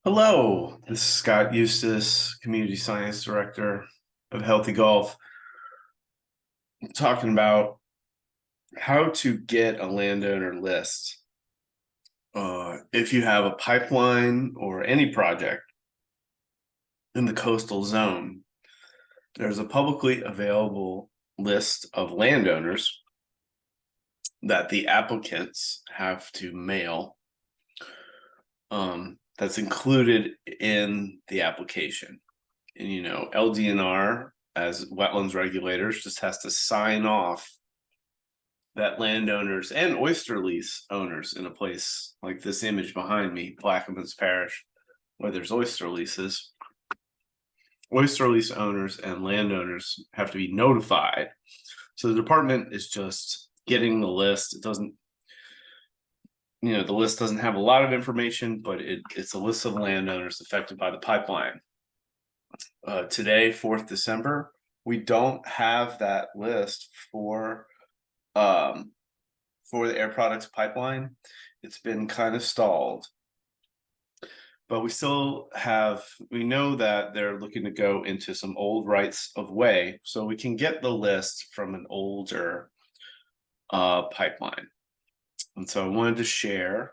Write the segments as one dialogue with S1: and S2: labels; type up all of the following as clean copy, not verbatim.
S1: Hello, this is Scott Eustace, Community Science Director of Healthy Golf, talking about how to get a landowner list. If you have a pipeline or any project in the coastal zone, there's a publicly available list of landowners that the applicants have to mail. That's included in the application. And LDNR as wetlands regulators just has to sign off that landowners and oyster lease owners in a place like this image behind me, Plaquemines Parish, where there's oyster leases. Oyster lease owners and landowners have to be notified. So the department is just getting the list. It doesn't, the list doesn't have a lot of information, but it's a list of landowners affected by the pipeline. Today, 4th December, we don't have that list for the Air Products pipeline. It's been kind of stalled, but we know that they're looking to go into some old rights of way, so we can get the list from an older pipeline. And so I wanted to share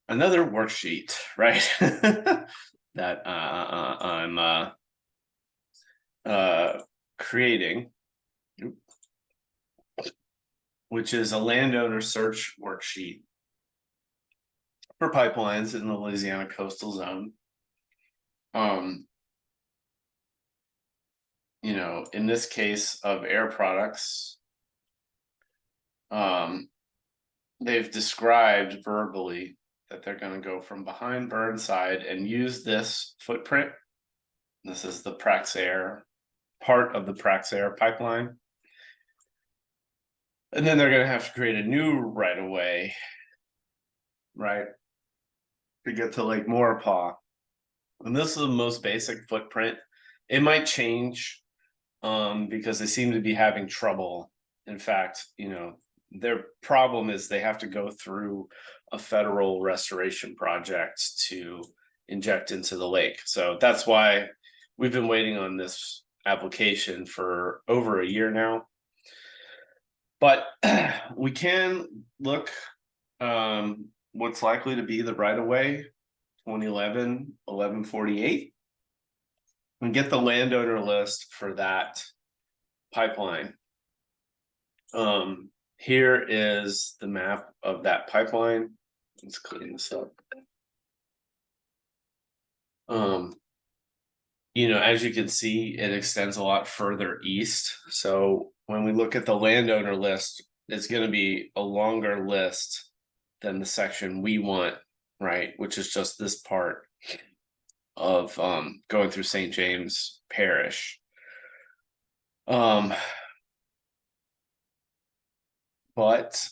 S1: another worksheet, right? that I'm creating, which is a landowner search worksheet for pipelines in the Louisiana coastal zone. In this case of Air Products, they've described verbally that they're going to go from behind Burnside and use this footprint. This is the Praxair, part of the Praxair pipeline. And then they're going to have to create a new right of way, right, to get to Lake Maurepas. And this is the most basic footprint. It might change because they seem to be having trouble. In fact, their problem is they have to go through a federal restoration project to inject into the lake. So that's why we've been waiting on this application for over a year now. But we can look what's likely to be the right of way, 2011 1148, and get the landowner list for that pipeline. Here is the map of that pipeline. Let's clean this up. As you can see, it extends a lot further east. So when we look at the landowner list, it's going to be a longer list than the section we want, right? Which is just this part of going through St. James Parish. But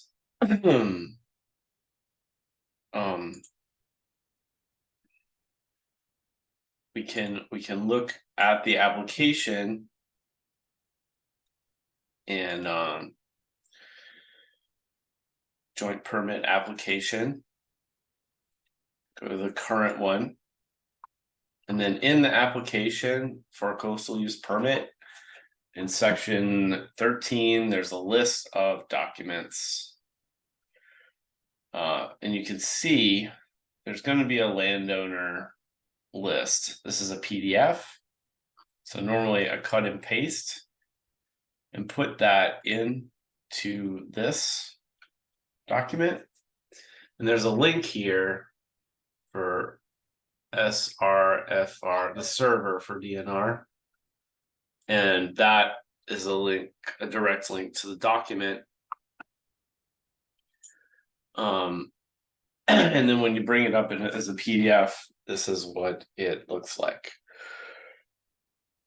S1: we can look at the application and joint permit application. Go to the current one. And then in the application for a coastal use permit, in section 13, there's a list of documents. And you can see there's going to be a landowner list. This is a PDF. So normally I cut and paste and put that into this document. And there's a link here for SRFR, the server for DNR. And that is a direct link to the document. And then when you bring it up as a PDF, this is what it looks like.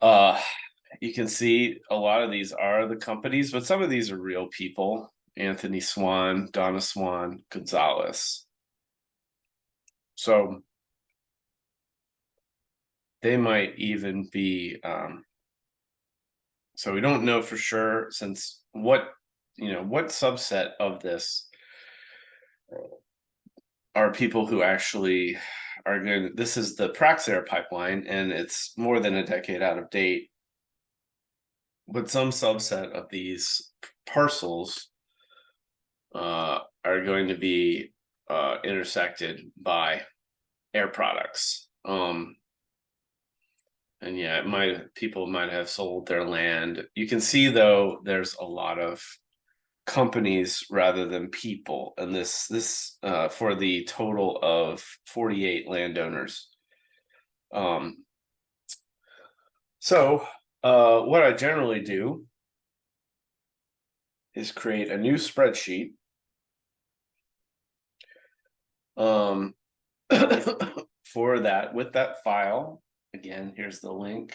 S1: You can see a lot of these are the companies, but some of these are real people. Anthony Swan, Donna Swan, Gonzalez. So they might even be, so we don't know for sure, since what subset of this are people who actually are going. This is the Praxair pipeline, and it's more than a decade out of date. But some subset of these parcels are going to be intersected by air products. And yeah, people might have sold their land. You can see though, there's a lot of companies rather than people, and this for the total of 48 landowners. So what I generally do is create a new spreadsheet for that with that file. Again, here's the link.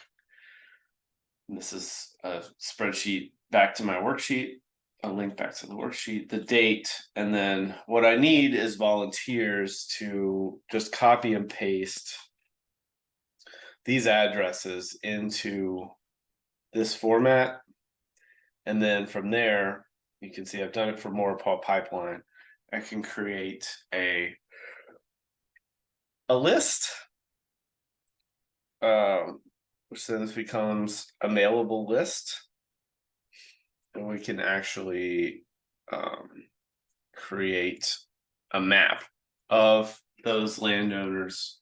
S1: And this is a spreadsheet back to my worksheet, a link back to the worksheet, the date, and then what I need is volunteers to just copy and paste these addresses into this format. And then from there, you can see I've done it for Morapal Pipeline. I can create a list, which then becomes a mailable list. And we can actually create a map of those landowners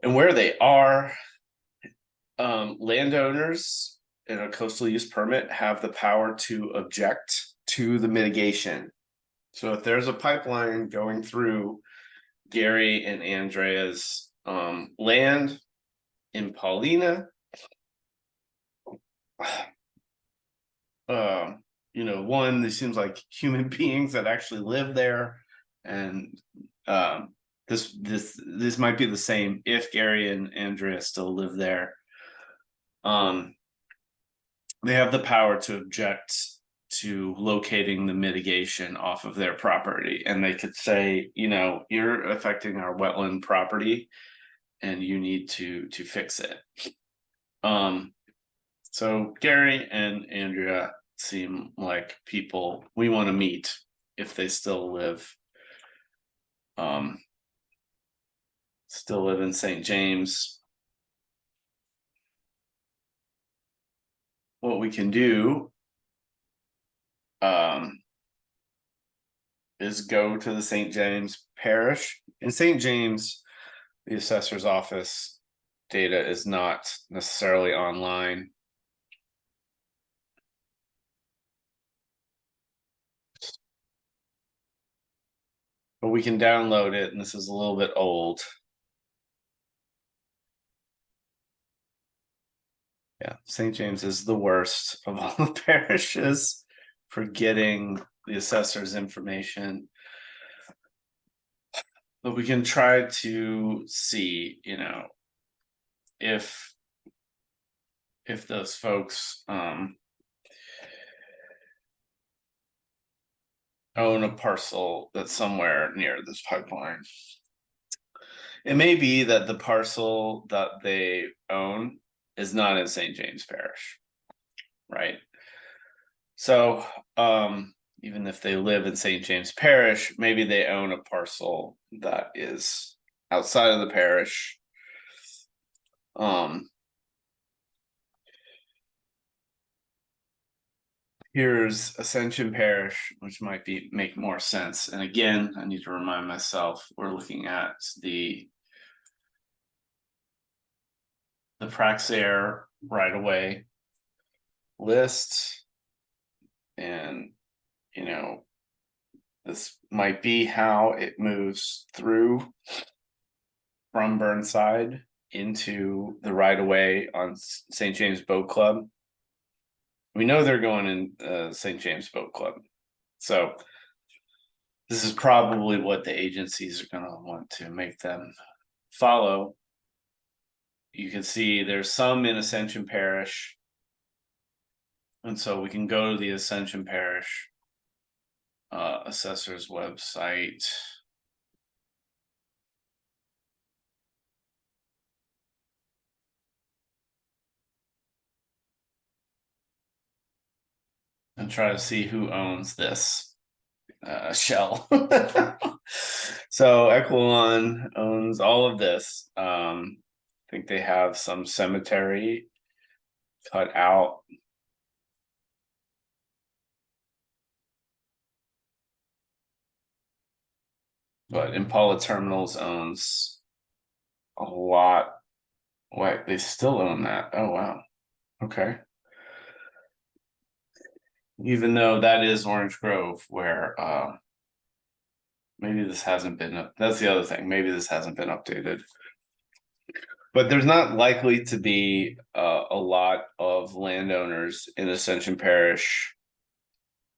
S1: and where they are. Landowners in a coastal use permit have the power to object to the mitigation. So if there's a pipeline going through Gary and Andrea's land in Paulina, one, this seems like human beings that actually live there, and this might be the same if Gary and Andrea still live there. They have the power to object to locating the mitigation off of their property, and they could say, you're affecting our wetland property and you need to fix it. So Gary and Andrea seem like people we want to meet if they still live in St. James. What we can do is go to the St. James parish. In St. James, the assessor's office data is not necessarily online. But we can download it, and this is a little bit old. Yeah, St. James is the worst of all the parishes for getting the assessor's information. But we can try to see, if those folks own a parcel that's somewhere near this pipeline. It may be that the parcel that they own is not in St. James Parish, right? So even if they live in St. James Parish, maybe they own a parcel that is outside of the parish. Here's Ascension Parish, which might make more sense. And again, I need to remind myself, we're looking at the Praxair right away list. And, this might be how it moves through from Burnside into the right of way on St. James Boat Club. We know they're going in St. James Boat Club. So this is probably what the agencies are going to want to make them follow. You can see there's some in Ascension Parish. And so we can go to the Ascension Parish assessor's website. And try to see who owns this shell. So Equilon owns all of this. I think they have some cemetery cut out. But Impala Terminals owns a lot. Wait, they still own that. Oh wow. Okay. Even though that is Orange Grove, where maybe this hasn't been up. That's the other thing. Maybe this hasn't been updated. But there's not likely to be a lot of landowners in Ascension Parish.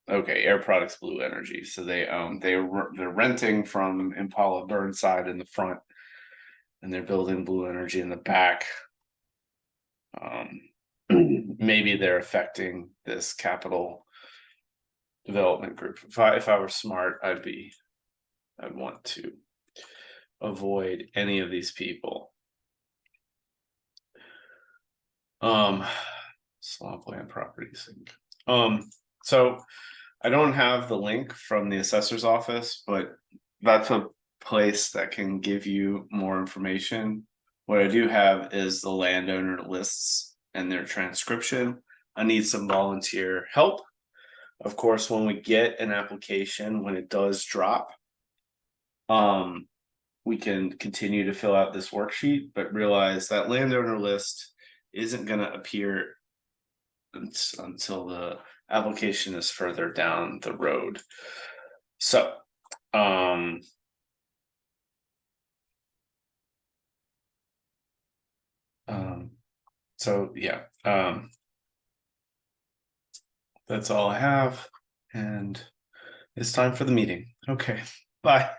S1: Okay, Air Products Blue Energy. So they're renting from Impala Burnside in the front, and they're building Blue Energy in the back. Maybe they're affecting this capital development group. If I were smart, I'd want to avoid any of these people. Swampland Properties. So I don't have the link from the assessor's office, but that's a place that can give you more information. What I do have is the landowner lists and their transcription. I need some volunteer help. Of course, when we get an application, when it does drop, we can continue to fill out this worksheet, but realize that landowner list isn't going to appear until the application is further down the road. So, yeah, that's all I have, and it's time for the meeting. Okay, bye.